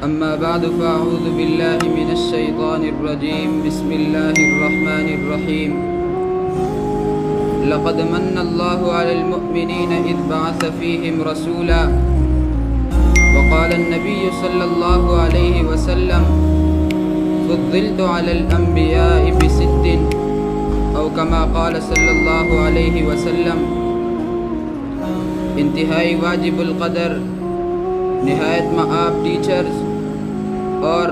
أما بعد فأعوذ بالله من الشيطان الرجيم بسم الله الرحمن الرحيم لقد من الله على المؤمنين إذ بعث فيهم رسولا وقال النبي صلى الله عليه وسلم فضلت على الأنبياء بست أو كما قال صلی اللہ علیہ وسلم۔ انتہائی واجب القدر، نہایت معاب ٹیچرز اور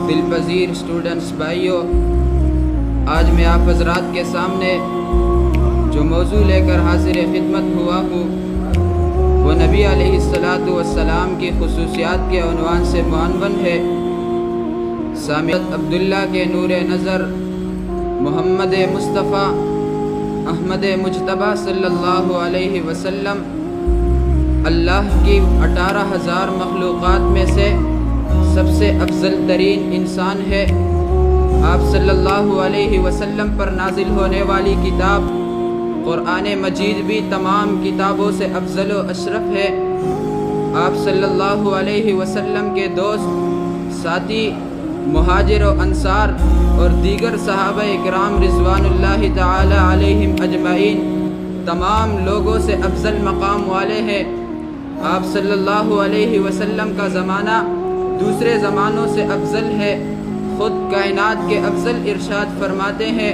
دل پذیر اسٹوڈنٹس بھائیوں، آج میں آپ حضرات کے سامنے جو موضوع لے کر حاضر خدمت ہوا ہوں وہ نبی علیہ السلام کی خصوصیات کے عنوان سے معنون ہے۔ سامعت عبداللہ کے نور نظر محمد مصطفیٰ احمد مجتبیٰ صلی اللہ علیہ وسلم اللہ کی 18,000 مخلوقات میں سے سب سے افضل ترین انسان ہے۔ آپ صلی اللہ علیہ وسلم پر نازل ہونے والی کتاب قرآن مجید بھی تمام کتابوں سے افضل و اشرف ہے۔ آپ صلی اللہ علیہ وسلم کے دوست، ساتھی، مہاجر و انصار اور دیگر صحابہ اکرام رضوان اللہ تعالی علیہم اجمعین تمام لوگوں سے افضل مقام والے ہیں۔ آپ صلی اللہ علیہ وسلم کا زمانہ دوسرے زمانوں سے افضل ہے۔ خود کائنات کے افضل ارشاد فرماتے ہیں،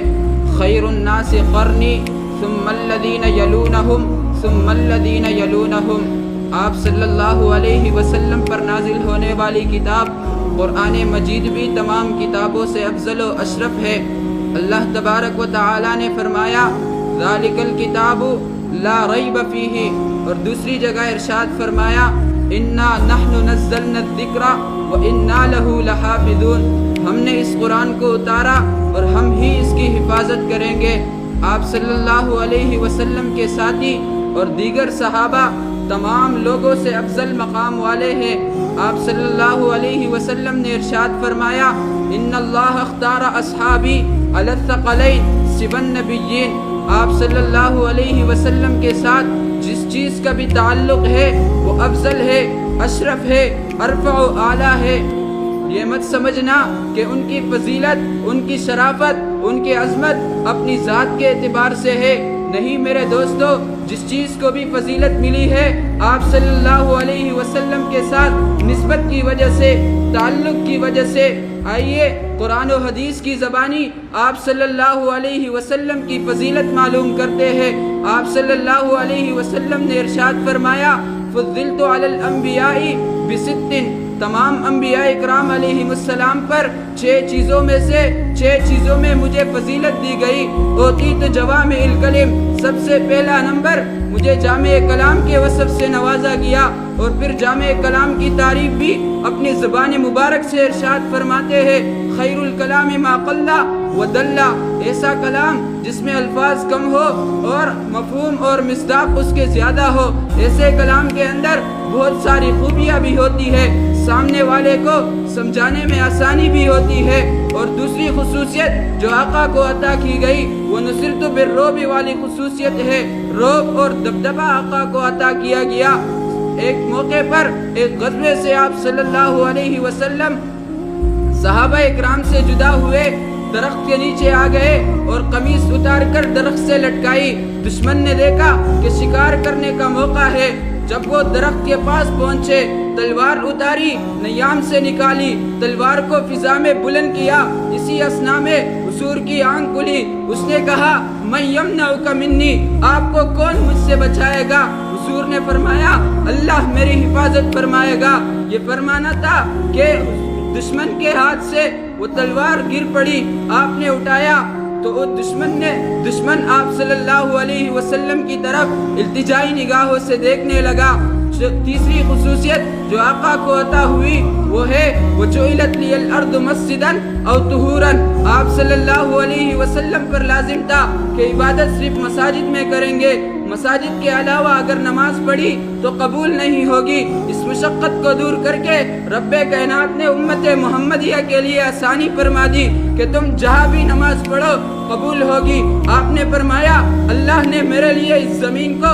خیر الناس قرنی ثم الذین یلونہم ثم الذین یلونہم۔ آپ صلی اللہ علیہ وسلم پر نازل ہونے والی کتاب قرآن مجید بھی تمام کتابوں سے افضل و اشرف ہے۔ اللہ تبارک و تعالی نے فرمایا ذالک الکتاب لا ریب فیہ، اور دوسری جگہ ارشاد فرمایا انا نحن نزلنا الذکر وانا لہ لحافظون۔ ہم نے اس قرآن کو اتارا اور ہم ہی اس کی حفاظت کریں گے۔ آپ صلی اللہ علیہ وسلم کے ساتھی اور دیگر صحابہ تمام لوگوں سے افضل مقام والے ہیں۔ آپ صلی اللہ علیہ وسلم نے ارشاد فرمایا ان اللہ اختار اصحابی علی الثقلین سوى النبیین۔ آپ صلی اللہ علیہ وسلم کے ساتھ جس چیز کا بھی تعلق ہے وہ افضل ہے، اشرف ہے، ارفع و اعلیٰ ہے۔ یہ مت سمجھنا کہ ان کی فضیلت، ان کی شرافت، ان کی عظمت اپنی ذات کے اعتبار سے ہے۔ نہیں میرے دوستو، جس چیز کو بھی فضیلت ملی ہے آپ صلی اللہ علیہ وسلم کے ساتھ نسبت کی وجہ سے، تعلق کی وجہ سے۔ آئیے قرآن و حدیث کی زبانی آپ صلی اللہ علیہ وسلم کی فضیلت معلوم کرتے ہیں۔ آپ صلی اللہ علیہ وسلم نے ارشاد فرمایا فضلت علی الانبیاء بست، تمام انبیاء اکرام علیہم السلام پر 6 چیزوں میں مجھے فضیلت دی گئی۔ اوتیت جوامع الکلم، سب سے پہلا نمبر مجھے جامع کلام کے وصف سے نوازا گیا، اور پھر جامع کلام کی تعریف بھی اپنی زبان مبارک سے ارشاد فرماتے ہیں خیر الکلام ما قل ودل، ایسا کلام جس میں الفاظ کم ہو اور مفہوم اور مصداق اس کے زیادہ ہو۔ ایسے کلام کے اندر بہت ساری خوبیاں بھی ہوتی ہے، سامنے والے کو سمجھانے میں آسانی بھی ہوتی ہے۔ اور دوسری خصوصیت جو آقا کو عطا کی گئی وہ نصرت بالرعب والی خصوصیت ہے۔ رعب اور دبدبہ آقا کو عطا کیا گیا۔ ایک موقع پر ایک غزوے سے آپ صلی اللہ علیہ وسلم صحابہ اکرام سے جدا ہوئے، درخت کے نیچے آ گئے اور قمیص اتار کر درخت سے لٹکائی۔ دشمن نے دیکھا کہ شکار کرنے کا موقع ہے، جب وہ درخت کے پاس پہنچے تلوار اتاری، نیام سے نکالی، تلوار کو فضا میں بلند کیا۔ اسی اثنا میں حضور کی آنکھ کھلی، اس نے کہا من یمنعک منی، آپ کو کون مجھ سے بچائے گا؟ حضور نے فرمایا اللہ میری حفاظت فرمائے گا۔ یہ فرمانا تھا کہ دشمن کے ہاتھ سے وہ تلوار گر پڑی، آپ نے اٹھایا تو وہ دشمن آپ صلی اللہ علیہ وسلم کی طرف التجائی نگاہوں سے دیکھنے لگا۔ تیسری خصوصیت جو آقا کو عطا ہوئی وہ ہے وجعلت لی الارض مسجدا او طہورا۔ آپ صلی اللہ علیہ وسلم پر لازم تھا کہ عبادت صرف مساجد میں کریں گے، مساجد کے علاوہ اگر نماز پڑھی تو قبول نہیں ہوگی۔ اس مشقت کو دور کر کے رب کائنات نے امت محمدیہ کے لیے آسانی فرما دی کہ تم جہاں بھی نماز پڑھو قبول ہوگی۔ آپ نے فرمایا اللہ نے میرے لیے اس زمین کو